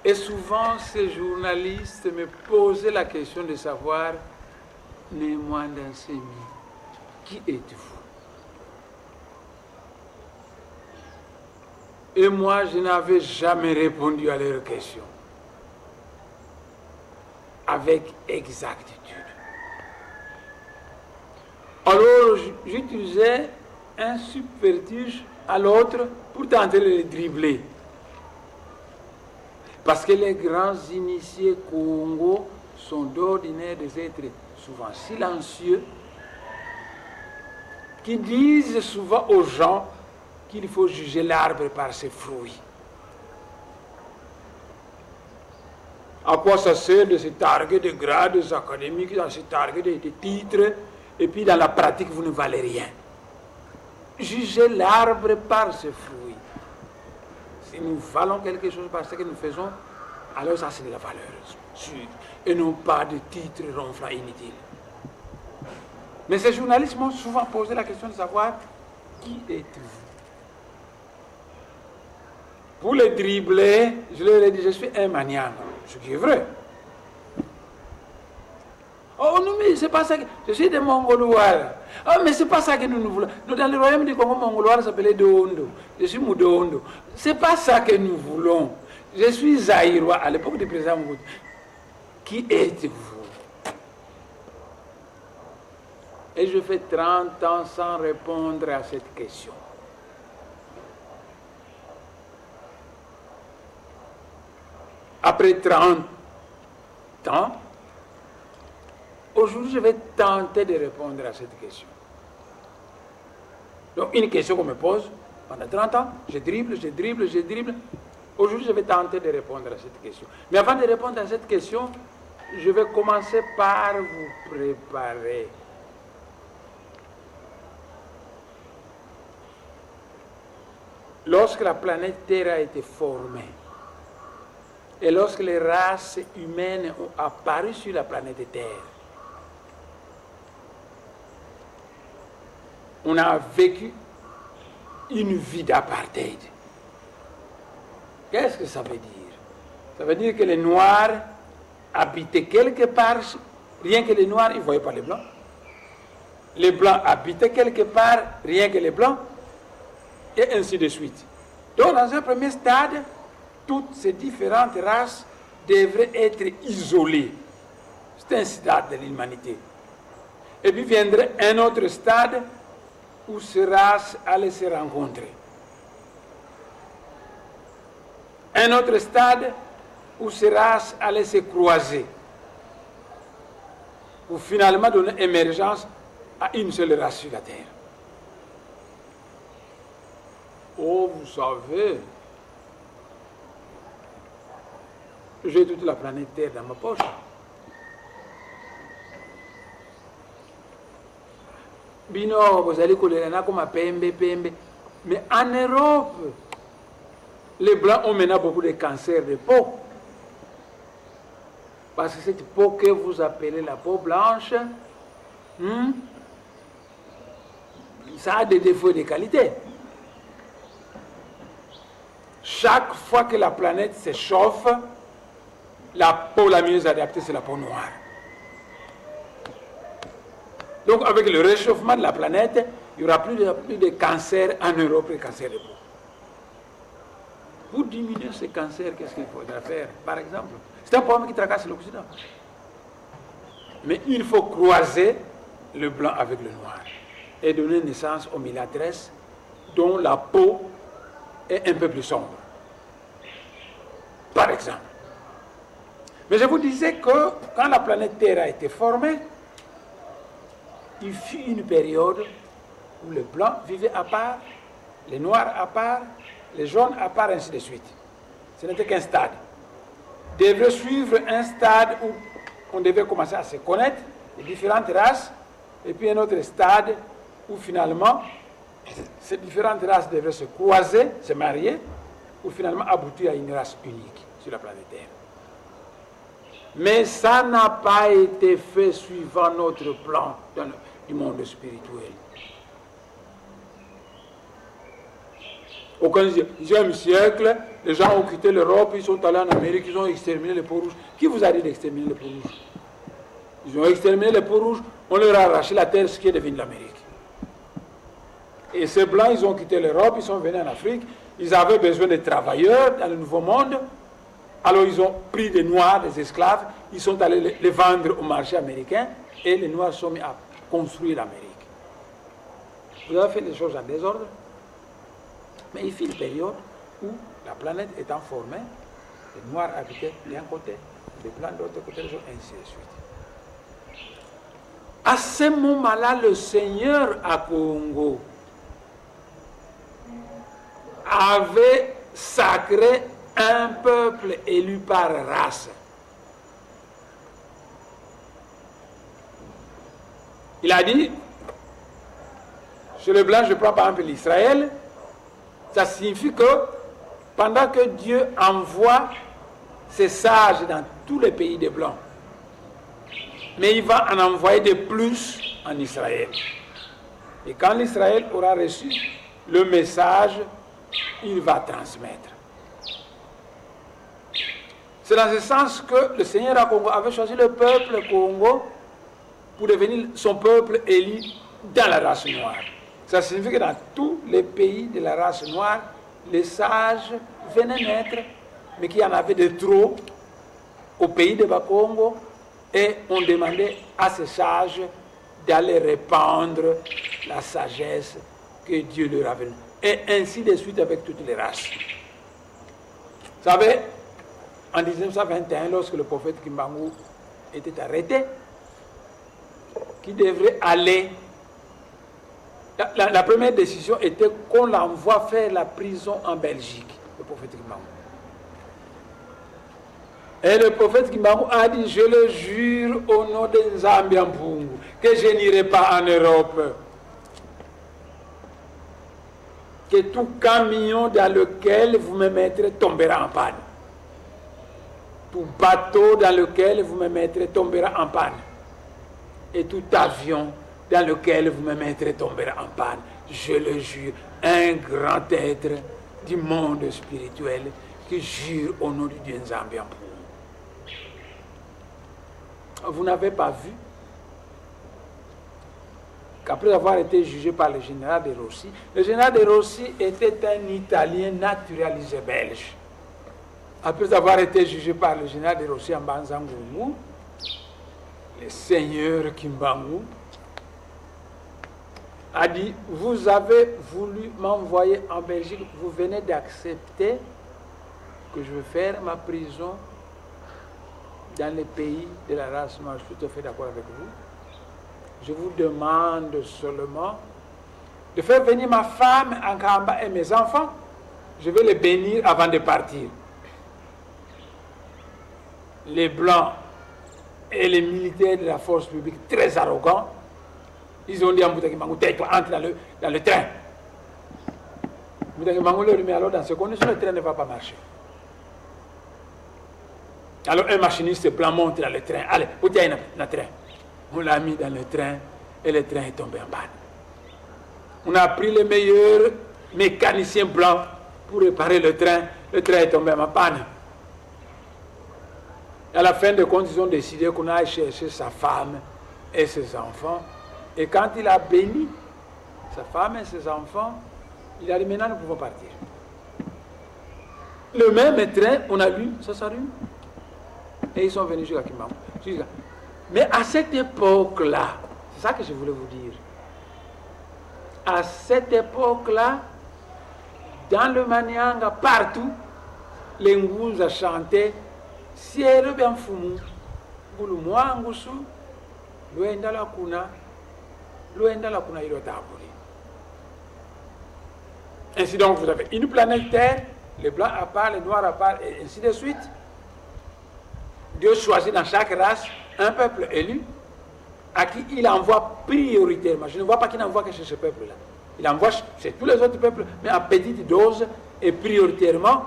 Et souvent, ces journalistes me posaient la question de savoir, Némoine Dansemi, qui êtes-vous? Et moi, je n'avais jamais répondu à leurs questions avec exactitude. Alors, j'utilisais un subterfuge à l'autre pour tenter de les dribbler. Parce que les grands initiés Congo sont d'ordinaire des êtres souvent silencieux, qui disent souvent aux gens qu'il faut juger l'arbre par ses fruits. À quoi ça sert de se targuer de grades académiques, de se targuer de titres, et puis dans la pratique, vous ne valez rien. Jugez l'arbre par ses fruits. Si nous valons quelque chose par ce que nous faisons, alors ça c'est de la valeur sûre, et non pas de titres ronflants inutiles. Mais ces journalistes m'ont souvent posé la question de savoir qui êtes-vous? Pour les dribbler, je leur ai dit, je suis un maniaque, ce qui est vrai. Oh non, mais c'est pas ça que... Je suis des Mongolois. Oh, mais c'est pas ça que nous voulons. Dans le royaume du Congo, Mongolois s'appelait Doondo. Je suis Moudoondo. C'est pas ça que nous voulons. Je suis Zaïrois à l'époque du président Mobutu. Qui êtes-vous? Et je fais 30 ans sans répondre à cette question. Après 30 ans, aujourd'hui, je vais tenter de répondre à cette question. Donc, une question qu'on me pose pendant 30 ans, je dribble. Aujourd'hui, je vais tenter de répondre à cette question. Mais avant de répondre à cette question, je vais commencer par vous préparer. Lorsque la planète Terre a été formée, et lorsque les races humaines ont apparu sur la planète Terre, on a vécu une vie d'apartheid. Qu'est-ce que ça veut dire? Ça veut dire que les Noirs habitaient quelque part, rien que les Noirs, ils ne voyaient pas les Blancs. Les Blancs habitaient quelque part, rien que les Blancs, et ainsi de suite. Donc, dans un premier stade, toutes ces différentes races devraient être isolées. C'est un stade de l'humanité. Et puis viendrait un autre stade où ces races allaient se rencontrer. Un autre stade où ces races allaient se croiser. Pour finalement donner émergence à une seule race sur la Terre. Oh, vous savez, j'ai toute la planète Terre dans ma poche. Bino, vous allez coller comme un PMB. Mais en Europe, les Blancs ont maintenant beaucoup de cancers de peau. Parce que cette peau que vous appelez la peau blanche, ça a des défauts et des qualités. Chaque fois que la planète se chauffe, la peau la mieux adaptée, c'est la peau noire. Donc, avec le réchauffement de la planète, il n'y aura plus de cancer en Europe, les cancers de peau. Pour diminuer ces cancers, qu'est-ce qu'il faudra faire? Par exemple, c'est un problème qui tracasse l'Occident. Mais il faut croiser le blanc avec le noir et donner naissance aux mulâtresses dont la peau est un peu plus sombre. Par exemple. Mais je vous disais que quand la planète Terre a été formée, il fut une période où les blancs vivaient à part, les noirs à part, les jaunes à part, ainsi de suite. Ce n'était qu'un stade. Devait suivre un stade où on devait commencer à se connaître, les différentes races, et puis un autre stade où finalement ces différentes races devaient se croiser, se marier, pour finalement aboutir à une race unique sur la planète Terre. Mais ça n'a pas été fait suivant notre plan du monde spirituel. Au 15e siècle, les gens ont quitté l'Europe, ils sont allés en Amérique, ils ont exterminé les peaux rouges. Qui vous a dit d'exterminer les peaux rouges? Ils ont exterminé les peaux rouges, on leur a arraché la terre, ce qui est devenu l'Amérique. Et ces blancs, ils ont quitté l'Europe, ils sont venus en Afrique, ils avaient besoin de travailleurs dans le Nouveau Monde. Alors ils ont pris des Noirs, des esclaves, ils sont allés les vendre au marché américain et les Noirs sont mis à construire l'Amérique. Vous avez fait les choses en désordre, mais il fut une période où la planète étant formée, les Noirs habitaient d'un côté, les Blancs de l'autre côté, ainsi de suite. À ce moment-là, le Seigneur à Congo avait sacré un peuple élu par race. Il a dit, chez le blanc, je prends par exemple l'Israël, ça signifie que pendant que Dieu envoie ses sages dans tous les pays des blancs, mais il va en envoyer de plus en Israël. Et quand l'Israël aura reçu le message, il va transmettre. C'est dans ce sens que le Seigneur à Congo avait choisi le peuple Congo pour devenir son peuple élu dans la race noire. Ça signifie que dans tous les pays de la race noire, les sages venaient naître, mais qu'il y en avait de trop au pays de Bakongo, et on demandait à ces sages d'aller répandre la sagesse que Dieu leur avait donnée. Et ainsi de suite avec toutes les races. Vous savez, en 1921, lorsque le prophète Kimbangu était arrêté, qui devrait aller, la première décision était qu'on l'envoie faire la prison en Belgique, le prophète Kimbangu. Et le prophète Kimbangu a dit, je le jure au nom de Nzambi Mpungu, que je n'irai pas en Europe. Que tout camion dans lequel vous me mettrez tombera en panne. Tout bateau dans lequel vous me mettrez tombera en panne. Et tout avion dans lequel vous me mettrez tombera en panne. Je le jure, un grand être du monde spirituel qui jure au nom du Dieu Nzambi Mpungu. Vous n'avez pas vu qu'après avoir été jugé par le général de Rossi, le général de Rossi était un Italien naturalisé belge. Après avoir été jugé par le général de Rossi en Banzangoumou, le seigneur Kimbangu a dit, vous avez voulu m'envoyer en Belgique, vous venez d'accepter que je vais faire ma prison dans les pays de la race noire. Je suis tout à fait d'accord avec vous. Je vous demande seulement de faire venir ma femme en Kamba et mes enfants. Je vais les bénir avant de partir. Les Blancs et les militaires de la force publique, très arrogants, ils ont dit à Moutakimangu, tais-toi, entre dans le train. Moutakimangu leur dit, mais alors dans ces conditions, le train ne va pas marcher. Alors un machiniste blanc monte dans le train. Allez, où est le train? On l'a mis dans le train et le train est tombé en panne. On a pris les meilleurs mécaniciens blancs pour réparer le train est tombé en panne. À la fin de compte, ils ont décidé qu'on aille chercher sa femme et ses enfants. Et quand il a béni sa femme et ses enfants, il a dit, maintenant nous pouvons partir. Le même train, on a lu, ça s'allume. Et ils sont venus jusqu'à Kimbangu. Mais à cette époque-là, c'est ça que je voulais vous dire. À cette époque-là, dans le Manianga, partout, les Ngounza chantaient Siere Bianfumu, Boulumwa Ngusu, Luenda la Kuna Ilotaburi. Ainsi donc, vous avez une planète Terre, les Blancs à part, les Noirs à part, et ainsi de suite. Dieu choisit dans chaque race un peuple élu à qui il envoie prioritairement. Je ne vois pas qu'il n'envoie que chez ce peuple-là. Il envoie chez tous les autres peuples, mais en petite dose, et prioritairement,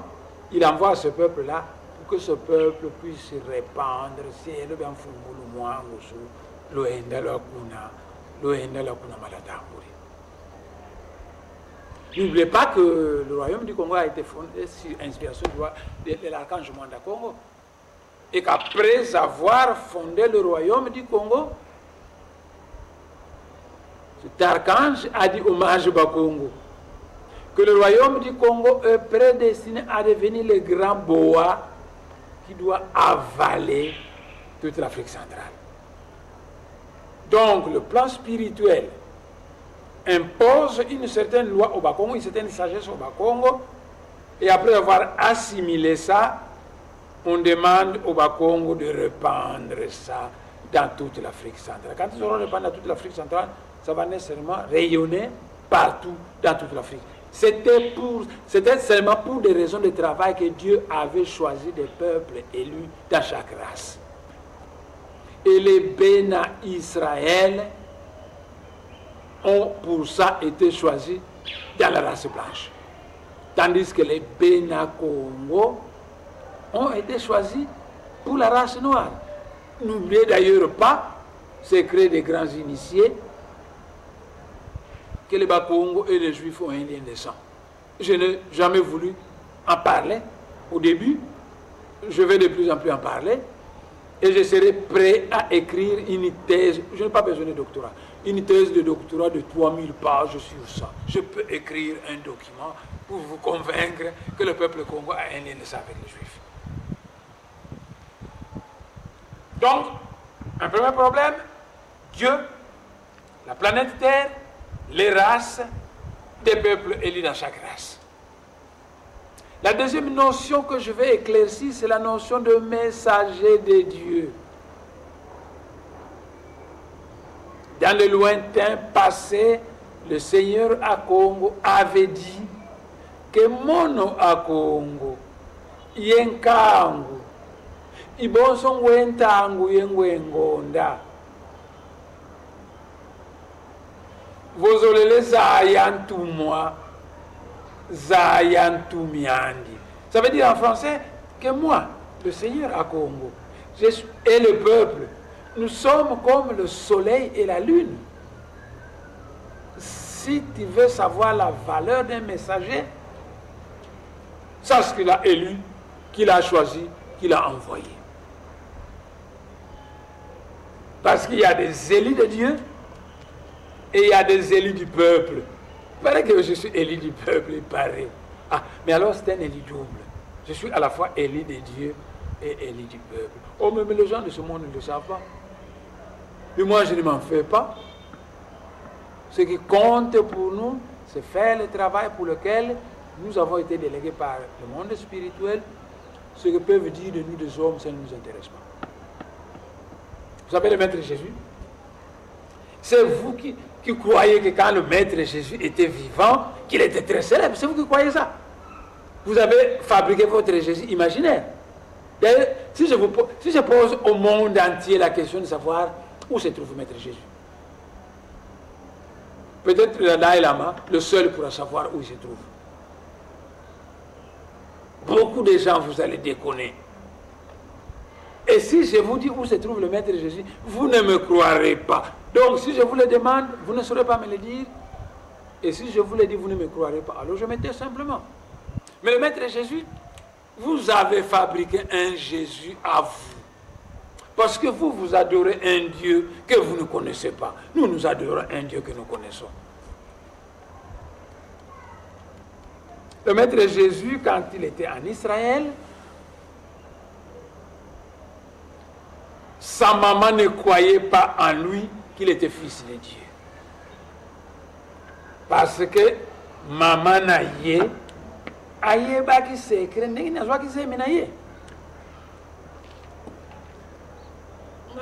il envoie ce peuple-là pour que ce peuple puisse se répandre. N'oubliez pas que le royaume du Congo a été fondé sur inspiration de l'archange Mwanda Congo. Et qu'après avoir fondé le royaume du Congo, cet archange a dit au Mahajuba Congo que le royaume du Congo est prédestiné à devenir le grand boa qui doit avaler toute l'Afrique centrale. Donc le plan spirituel impose une certaine loi au Bas-Congo, une certaine sagesse au Bas-Congo, et après avoir assimilé ça, on demande au Bas-Congo de répandre ça dans toute l'Afrique centrale. Quand ils auront répandu dans toute l'Afrique centrale, ça va nécessairement rayonner partout dans toute l'Afrique. C'était seulement pour des raisons de travail que Dieu avait choisi des peuples élus dans chaque race. Et les Béna Israël ont pour ça été choisis dans la race blanche. Tandis que les Béna Congo ont été choisis pour la race noire. N'oubliez d'ailleurs pas, secret des grands initiés, que les Bas-Congo et les Juifs ont un lien de sang. Je n'ai jamais voulu en parler au début. Je vais de plus en plus en parler. Et je serai prêt à écrire une thèse. Je n'ai pas besoin de doctorat. Une thèse de doctorat de 3000 pages sur ça. Je peux écrire un document pour vous convaincre que le peuple congo a un lien de sang avec les Juifs. Donc, un premier problème, Dieu, la planète Terre, les races, des peuples élus dans chaque race. La deuxième notion que je vais éclaircir, c'est la notion de messager de Dieu. Dans le lointain passé, le Seigneur à Congo avait dit que mono à Congo, yenkangu, ibonso ngwentangu yengwengonda, vozolele zayantumwa, zayantumiandi. Ça veut dire en français que moi, le Seigneur à Congo, et le peuple, nous sommes comme le soleil et la lune. Si tu veux savoir la valeur d'un messager, sache qu'il a élu, qu'il a choisi, qu'il a envoyé. Parce qu'il y a des élus de Dieu et il y a des élus du peuple. Il paraît que je suis élu du peuple, il paraît. Ah, mais alors c'est un élu double. Je suis à la fois élu de Dieu et élu du peuple. Oh, mais les gens de ce monde ne le savent pas. Mais moi, je ne m'en fais pas. Ce qui compte pour nous, c'est faire le travail pour lequel nous avons été délégués par le monde spirituel. Ce que peuvent dire de nous des hommes, ça ne nous intéresse pas. Vous savez le Maître Jésus? C'est vous qui croyez que quand le Maître Jésus était vivant, qu'il était très célèbre. C'est vous qui croyez ça. Vous avez fabriqué votre Jésus imaginaire. D'ailleurs, si je pose au monde entier la question de savoir où se trouve Maître Jésus, peut-être le Dalai Lama, le seul pourra savoir où il se trouve. Beaucoup de gens, vous allez déconner. Et si je vous dis où se trouve le Maître Jésus, vous ne me croirez pas. Donc, si je vous le demande, vous ne saurez pas me le dire. Et si je vous le dis, vous ne me croirez pas. Alors, je me tais simplement. Mais le Maître Jésus, vous avez fabriqué un Jésus à vous. Parce que vous adorez un Dieu que vous ne connaissez pas. Nous adorons un Dieu que nous connaissons. Le Maître Jésus, quand il était en Israël, sa maman ne croyait pas en lui qu'il était fils de Dieu. Parce que maman naye, aye baki secret, n'est pas qui s'est menaye.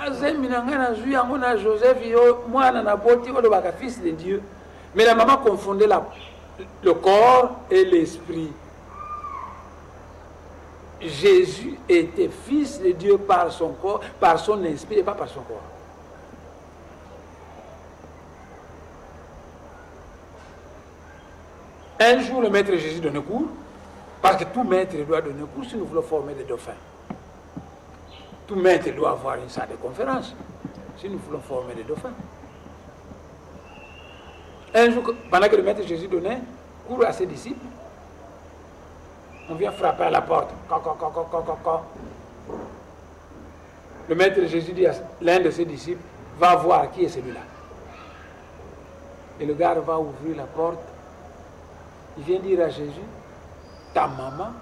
Joseph, moi, fils de Dieu. Mais la maman confondait le corps et l'esprit. Jésus était fils de Dieu par son corps, par son esprit et pas par son corps. Un jour, le Maître Jésus donnait cours, parce que tout maître doit donner cours si nous voulons former des dauphins. Tout maître doit avoir une salle de conférence si nous voulons former des dauphins. Un jour, pendant que le Maître Jésus donnait, court à ses disciples. On vient frapper à la porte. Le maître Jésus dit à l'un de ses disciples, va voir qui est celui-là. Et le gars va ouvrir la porte. Il vient dire à Jésus, ta maman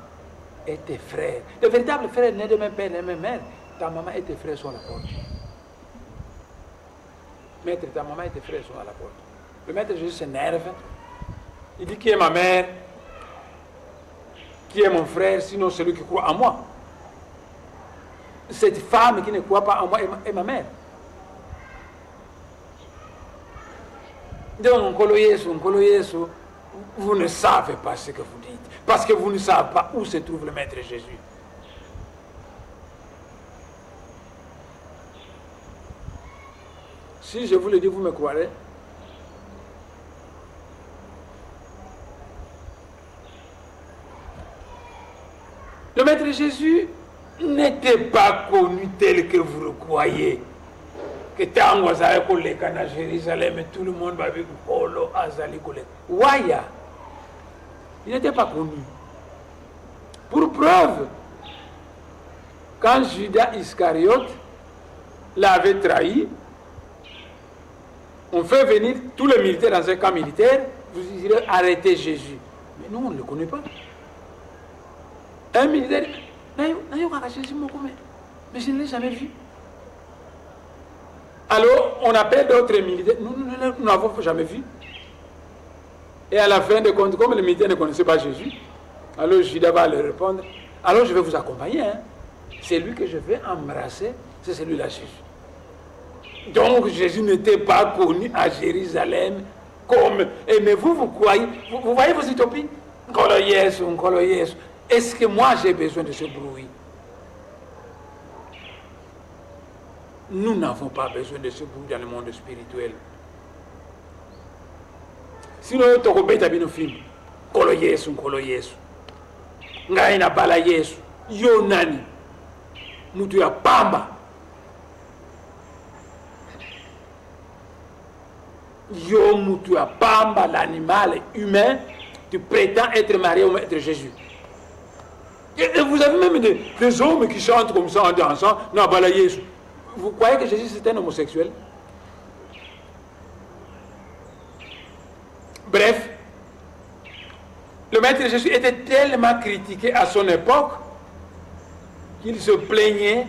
et tes frères. Le véritable frère né de même père, de même mère. Ta maman et tes frères sont à la porte. Maître, ta maman et tes frères sont à la porte. Le maître Jésus s'énerve. Il dit, qui est ma mère? Qui est mon frère, sinon celui qui croit en moi? Cette femme qui ne croit pas en moi est ma mère. Donc, vous ne savez pas ce que vous dites, parce que vous ne savez pas où se trouve le maître Jésus. Si je vous le dis, vous me croirez? Le maître Jésus n'était pas connu tel que vous le croyez. Que tant que vous avez collé à Jérusalem, tout le monde va dire Polo Azali collé. Waya. Il n'était pas connu. Pour preuve, quand Judas Iscariote l'avait trahi, on fait venir tous les militaires dans un camp militaire, vous direz arrêtez Jésus. Mais nous, on ne le connaît pas. Un militaire, mais je ne l'ai jamais vu. Alors, on appelle d'autres militaires, nous n'avons jamais vu. Et à la fin de compte, comme les militaires ne connaissaient pas Jésus, alors Judas va leur répondre, alors je vais vous accompagner. Hein. C'est lui que je vais embrasser, c'est celui-là Jésus. Donc Jésus n'était pas connu à Jérusalem comme... Mais vous croyez, vous voyez vos utopies? Est-ce que moi j'ai besoin de ce bruit? Nous n'avons pas besoin de ce bruit dans le monde spirituel. Sinon, tu as oublié ta film. Kolo Yesu. Ngai na bala Yesu. Yo nani. Mutu ya pamba. Yo mutu ya pamba, l'animal humain. Tu prétends être marié ou être Jésus. Et vous avez même des hommes qui chantent comme ça en dansant. Na bala Yesu. Vous croyez que Jésus c'est un homosexuel? Bref, le maître Jésus était tellement critiqué à son époque qu'il se plaignait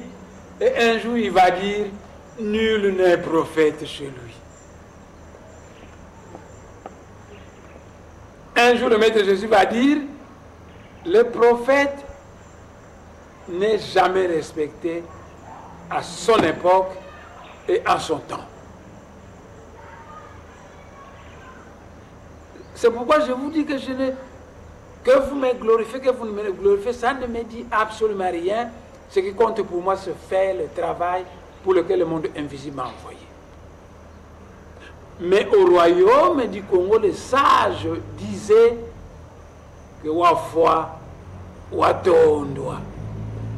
et un jour il va dire nul n'est prophète chez lui. Un jour le maître Jésus va dire le prophète n'est jamais respecté à son époque et à son temps. C'est pourquoi je vous dis que que vous me glorifiez, que vous ne me glorifiez, ça ne me dit absolument rien. Ce qui compte pour moi, c'est faire le travail pour lequel le monde invisible m'a envoyé. Mais au royaume du Congo, les sages disaient que Wafwa, Watondwa.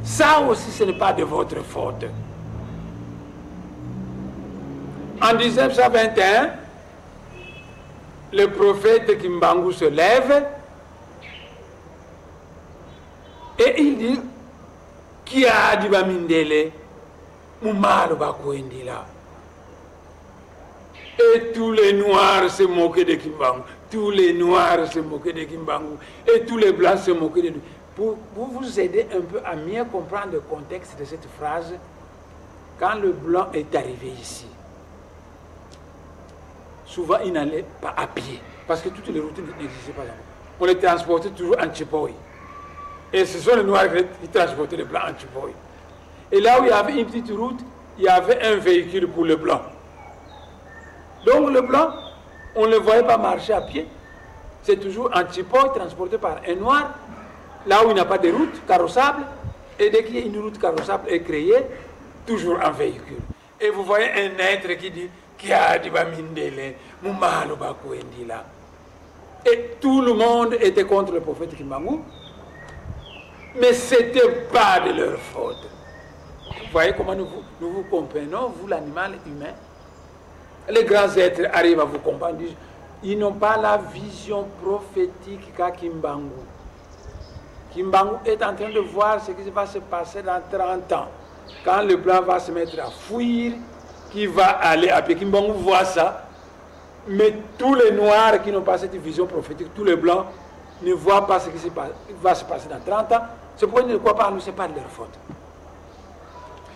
Ça aussi, ce n'est pas de votre faute. En 1921, le prophète Kimbangu se lève et il dit qui a dit Bamindele Moumalo Bakwendila. Et tous les noirs se moquaient de Kimbangu. Tous les noirs se moquaient de Kimbangu. Et tous les blancs se moquaient de lui. Pour vous aider un peu à mieux comprendre le contexte de cette phrase, quand le blanc est arrivé ici, souvent, ils n'allaient pas à pied, parce que toutes les routes n'existaient pas là. On les transportait toujours en Tchipoï. Et ce sont les Noirs qui transportaient les Blancs en Tchipoï. Et là où il y avait une petite route, il y avait un véhicule pour les Blancs. Donc le Blanc, on ne le voyait pas marcher à pied. C'est toujours en Tchipoï, transporté par un Noir, là où il n'y a pas de route carrossable. Et dès qu'il y a une route carrossable est créée, toujours en véhicule. Et vous voyez un être qui dit et tout le monde était contre le prophète Kimbangu, mais ce n'était pas de leur faute. Vous voyez comment nous vous comprenons, vous l'animal humain. Les grands êtres arrivent à vous comprendre, disent Ils n'ont pas la vision prophétique qu'a Kimbangu. Kimbangu est en train de voir ce qui va se passer dans 30 ans. Quand le blanc va se mettre à fuir, qui va aller à pied. Kimbangu voit ça. Mais tous les noirs qui n'ont pas cette vision prophétique, tous les blancs, ne voient pas ce qui va se passer dans 30 ans. C'est pourquoi ils ne croient pas à nous, ce n'est pas de leur faute.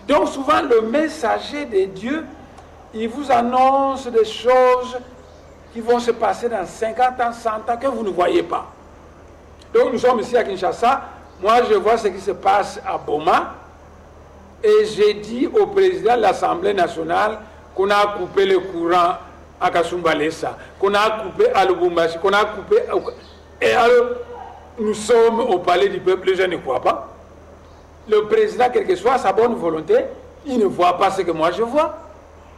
Donc souvent, le messager de Dieu, il vous annonce des choses qui vont se passer dans 50 ans, 100 ans, que vous ne voyez pas. Donc nous sommes ici à Kinshasa. Moi, je vois ce qui se passe à Boma. Et j'ai dit au président de l'Assemblée nationale qu'on a coupé le courant à Kasumbalesa, qu'on a coupé à Lubumbashi, qu'on a coupé... Et alors, nous sommes au palais du peuple, les gens ne croient pas. Le président, quelle que soit sa bonne volonté, il ne voit pas ce que moi je vois.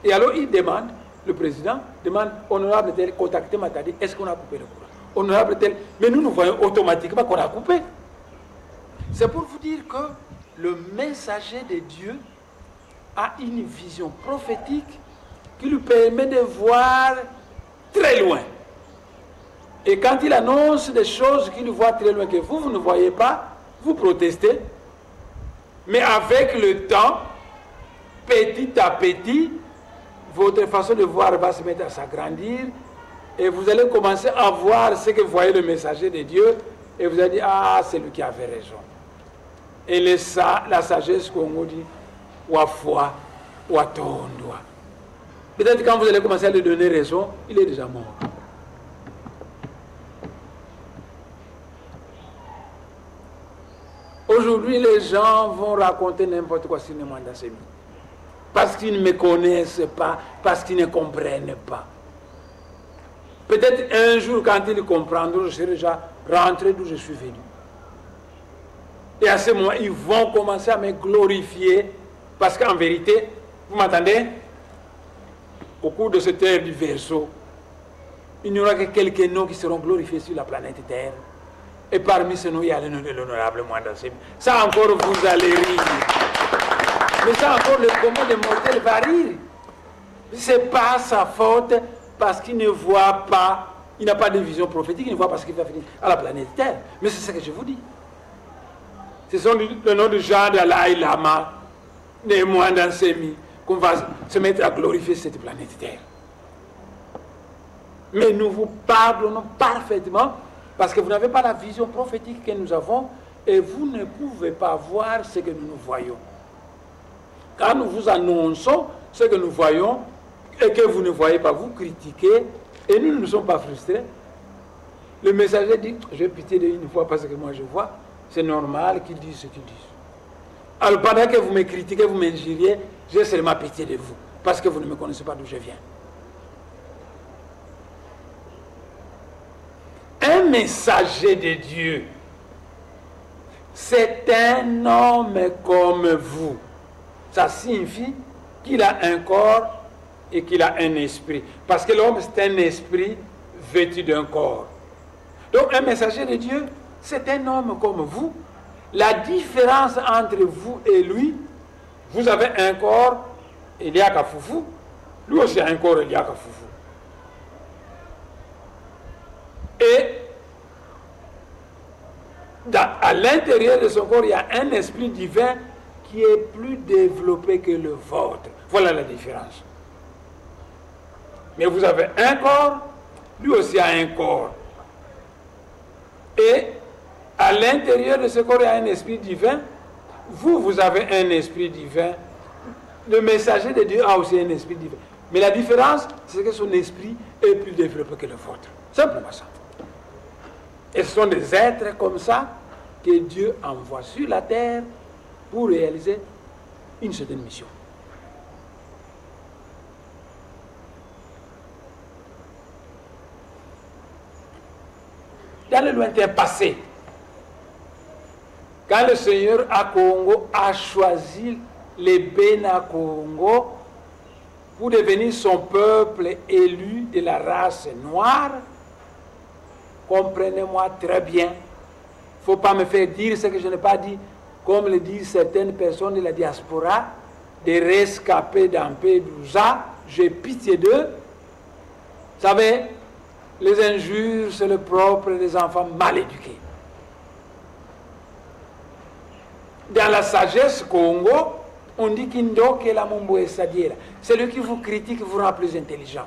Et alors, il demande, le président demande, honorable tel, contactez Matadi, est-ce qu'on a coupé le courant? Honorable tel, mais nous voyons automatiquement qu'on a coupé. C'est pour vous dire que le messager de Dieu a une vision prophétique qui lui permet de voir très loin. Et quand il annonce des choses qu'il voit très loin, que vous ne voyez pas, vous protestez. Mais avec le temps, petit à petit, votre façon de voir va se mettre à s'agrandir et vous allez commencer à voir ce que voyait le messager de Dieu et vous allez dire, ah, c'est lui qui avait raison. Et la sagesse qu'on nous dit, wa foi, wa tondwa. Peut-être quand vous allez commencer à lui donner raison, il est déjà mort. Aujourd'hui, les gens vont raconter n'importe quoi sur le mandat sémi. Parce qu'ils ne me connaissent pas, parce qu'ils ne comprennent pas. Peut-être un jour, quand ils comprendront, je serai déjà rentré d'où je suis venu. Et à ce moment, ils vont commencer à me glorifier, parce qu'en vérité, vous m'entendez? Au cours de cette ère du Verseau, il n'y aura que quelques noms qui seront glorifiés sur la planète Terre. Et parmi ces noms, il y a le nom de l'honorable Mwandasemi. Ça encore, vous allez rire. Mais ça encore, le commun des mortels va rire. Ce n'est pas sa faute parce qu'il ne voit pas, il n'a pas de vision prophétique, il ne voit pas ce qui va finir à la planète Terre. Mais c'est ce que je vous dis. Ce sont le nom de Jean Dalai Lama, de Mwandasemi, qu'on va se mettre à glorifier cette planète Terre. Mais nous vous parlons parfaitement parce que vous n'avez pas la vision prophétique que nous avons et vous ne pouvez pas voir ce que nous voyons. Quand nous vous annonçons ce que nous voyons et que vous ne voyez pas, vous critiquez et nous ne sommes pas frustrés. Le messager dit, j'ai pitié d'une fois parce que moi je vois, c'est normal qu'ils disent ce qu'ils disent. Alors pendant que vous me critiquez, vous m'injuriez, j'ai seulement pitié de vous parce que vous ne me connaissez pas d'où je viens. Un messager de Dieu, c'est un homme comme vous. Ça signifie qu'il a un corps et qu'il a un esprit. Parce que l'homme, c'est un esprit vêtu d'un corps. Donc un messager de Dieu, c'est un homme comme vous. La différence entre vous et lui, vous avez un corps, il y a qu'à foufou. Lui aussi a un corps, il y a qu'à foufou. Et à l'intérieur de son corps, il y a un esprit divin qui est plus développé que le vôtre. Voilà la différence. Mais vous avez un corps, lui aussi a un corps. Et à l'intérieur de ce corps, il y a un esprit divin. Vous avez un esprit divin. Le messager de Dieu a aussi un esprit divin. Mais la différence, c'est que son esprit est plus développé que le vôtre. Simplement ça. Et ce sont des êtres comme ça que Dieu envoie sur la terre pour réaliser une certaine mission. Dans le lointain passé, quand le Seigneur à Congo a choisi les Bénin Congo pour devenir son peuple élu de la race noire, comprenez-moi très bien. Il ne faut pas me faire dire ce que je n'ai pas dit, comme le disent certaines personnes de la diaspora, des rescapés d'Ampédouza, j'ai pitié d'eux. Vous savez, Les injures, c'est le propre des enfants mal éduqués. Dans la sagesse Congo, on dit qu'Indo est la Mumbo et Sadiera. Celui qui vous critique vous rend plus intelligent.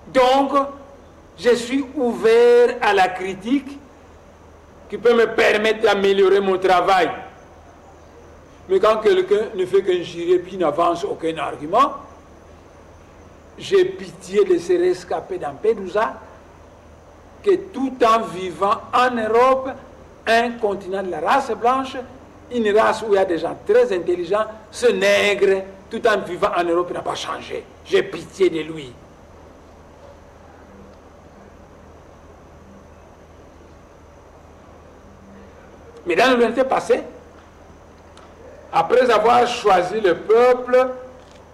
Donc, je suis ouvert à la critique qui peut me permettre d'améliorer mon travail. Mais quand quelqu'un ne fait qu'un girer puis n'avance aucun argument, j'ai pitié de ces rescapés d'Lampedusa que tout en vivant en Europe, un continent de la race blanche, une race où il y a des gens très intelligents, ce nègre, tout en vivant en Europe, n'a pas changé. J'ai pitié de lui. Mais dans l'humanité passée, après avoir choisi le peuple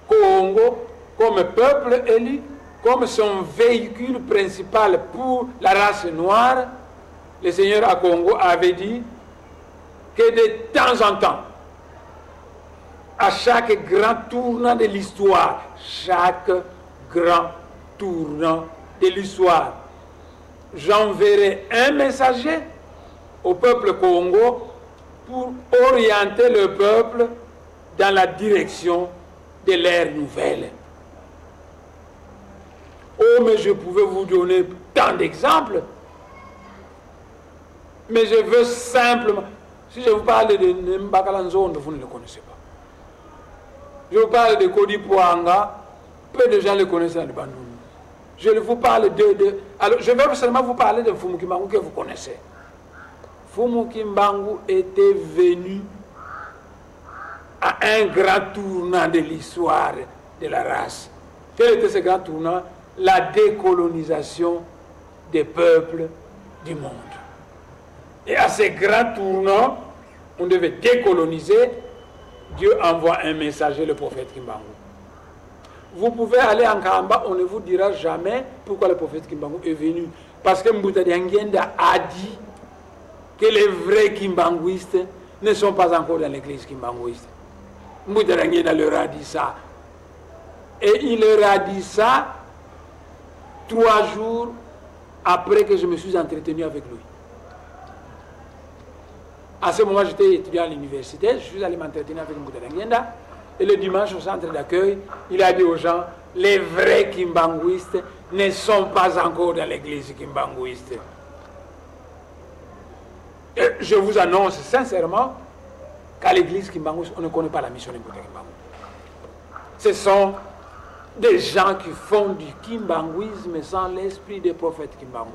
Congo comme peuple élu, comme son véhicule principal pour la race noire, le Seigneur à Congo avait dit que de temps en temps, à chaque grand tournant de l'histoire, j'enverrai un messager au peuple Congo pour orienter le peuple dans la direction de l'ère nouvelle. Oh, mais je pouvais vous donner tant d'exemples, mais je veux simplement, si je vous parle de Mbakalanzondo, vous ne le connaissez pas. Je vous parle de Kodi Pouanga, peu de gens le connaissent dans le Bandung. Je vous parle alors, je vais seulement vous parler de Fumu Kimbangu que vous connaissez. Fumu Kimbangu était venu à un grand tournant de l'histoire de la race. Quel était ce grand tournant? La décolonisation des peuples du monde. Et à ce grand tournant, on devait décoloniser. Dieu envoie un messager, le prophète Kimbangu. Vous pouvez aller en Kamba, on ne vous dira jamais pourquoi le prophète Kimbangu est venu. Parce que Mbouta Dianguenda a dit que les vrais Kimbanguistes ne sont pas encore dans l'église Kimbanguiste. Mbouta Dianguenda leur a dit ça. Et il leur a dit ça 3 jours après que je me suis entretenu avec lui. À ce moment, j'étais étudiant à l'université, je suis allé m'entretenir avec Mbouta Dianguenda. Et le dimanche, au centre d'accueil, il a dit aux gens, les vrais Kimbanguistes ne sont pas encore dans l'église Kimbanguiste. Et je vous annonce sincèrement qu'à l'église Kimbanguiste, on ne connaît pas la mission de Mbouta Kimbangu. Ce sont des gens qui font du Kimbanguisme sans l'esprit des prophètes Kimbangu.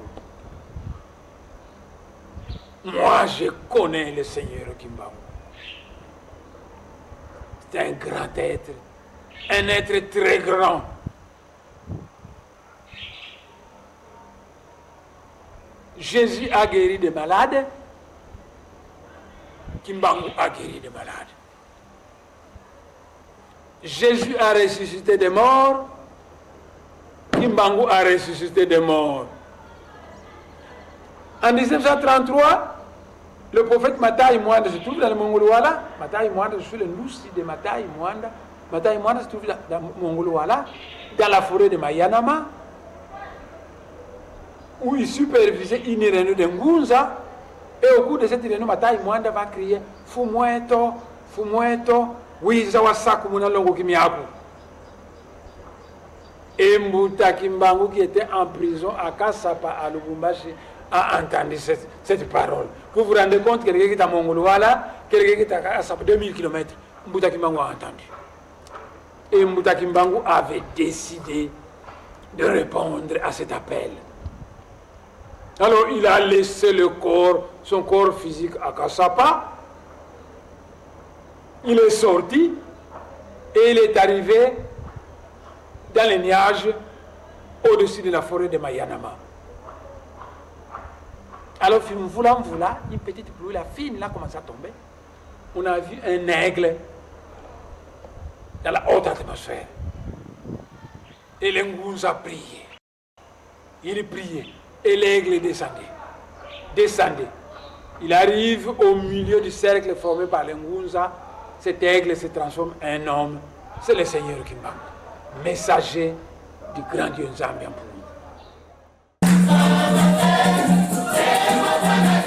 Moi, je connais le Seigneur Kimbangu. C'est un grand être, un être très grand. Jésus a guéri des malades, Kimbangu a guéri des malades. Jésus a ressuscité des morts, Kimbangu a ressuscité des morts. En 1933, le prophète Matai Mwanda se trouve dans le Mongolwala. Matai Mwanda, je suis le Ndoussi de Matai Mwanda. Matai Mwanda se trouve dans le Mongolwala, dans la forêt de Mayanama, où il supervisait une réunion de Ngunza. Et au cours de cette réunion, Matai Mwanda va crier Fumueto, Fumueto, Wizawa Sakumuna Longo Kimiaku. Et Mbouta Kimbangu, qui était en prison à Kassapa, à Lubumbashi, a entendu cette parole. Vous vous rendez compte, quelqu'un qui est à Mongolwala, quelqu'un qui est à Kassapa, 2000 km, Mbouta Kimbangu a entendu. Et Mbouta Kimbangu avait décidé de répondre à cet appel. Alors il a laissé son corps physique à Kassapa. Il est sorti et il est arrivé dans les nuages au-dessus de la forêt de Mayanama. Alors, une petite pluie, la fine là commence à tomber. On a vu un aigle dans la haute atmosphère. Et l'Ngunza priait. Il priait. Et l'aigle descendait. Il arrive au milieu du cercle formé par l'Ngunza. Cet aigle se transforme en un homme. C'est le Seigneur Kimbangu, messager du grand Dieu Nzambi en Pulu.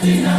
Amen.